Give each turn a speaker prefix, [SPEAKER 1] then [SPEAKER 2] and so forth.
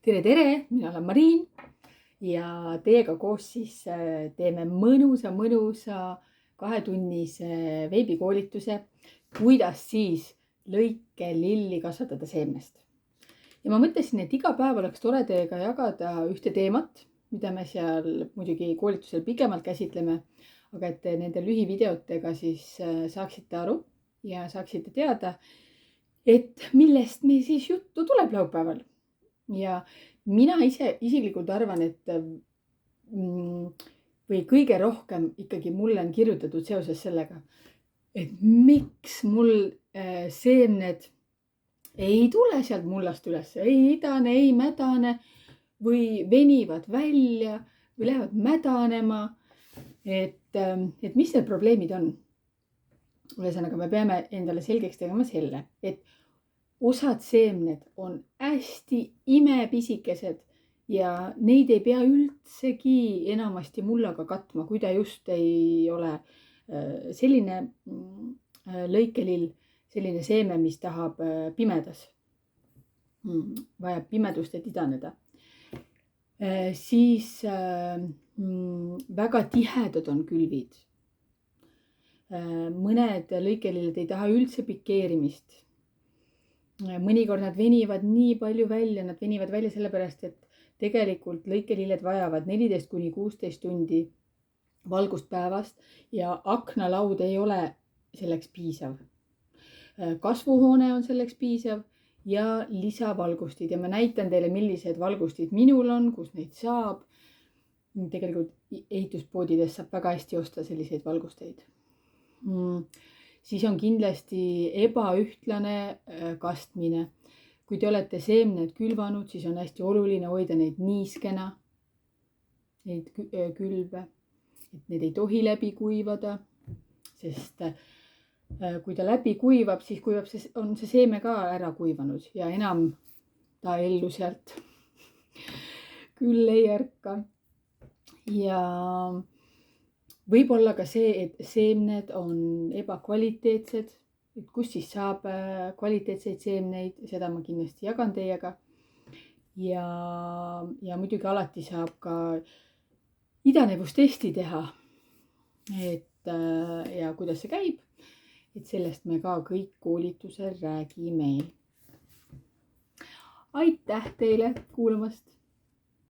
[SPEAKER 1] tere, mina olen Mariin ja teiega koos siis teeme mõnusa 2-tunnise veebikoolituse, kuidas siis lõikelilli kasvatada seemnest. Ja ma mõtlesin, et iga päev oleks tore teiega jagada ühte teemat, mida me seal muidugi koolitusel pikemalt käsitleme, aga et nende lühivideotega siis saaksite aru ja saaksite teada, et millest meil siis juttu tuleb laupäeval. Ja mina isiklikult arvan, et või kõige rohkem ikkagi mulle on kirjutatud seoses sellega, et miks mul seemned ei tule sealt mullast üles, ei idane, ei mädane või venivad välja või lähevad mädanema. Et mis need probleemid on? Ühesõnaga, me peame endale selgeks tegema selle, et osad seemned on hästi imepisikesed ja neid ei pea üldsegi enamasti mullaga katma, kui ta just ei ole selline lõikelill, selline seeme, mis tahab pimedas. Vajab pimedust, et idaneda. Siis väga tihedad on külvid. Mõned lõikelilled ei taha üldse pikeerimist. Mõnikord nad venivad nii palju välja, nad venivad välja sellepärast, et tegelikult lõikelilled vajavad 14–16 tundi valgust päevast ja aknalaud ei ole selleks piisav. Kasvuhoone on selleks piisav ja lisavalgustid ja ma näitan teile, millised valgustid minul on, kus neid saab. Tegelikult ehituspoodides saab väga hästi osta selliseid valgusteid. Siis on kindlasti ebaühtlane kastmine. Kui te olete seemned külvanud, siis on hästi oluline hoida neid niiskena, neid külve. Et need ei tohi läbi kuivada, sest kui ta läbi kuivab, siis on see seeme ka ära kuivanud ja enam ta ellu sealt küll ei ärka. Ja võib-olla ka see, et seemned on ebakvaliteetsed, et kus siis saab kvaliteetseid seemneid, seda ma kindlasti jagan teiega. Ja muidugi alati saab ka idanevustesti teha, ja kuidas see käib, et sellest me ka kõik koolitusel räägime. Aitäh teile kuulamast!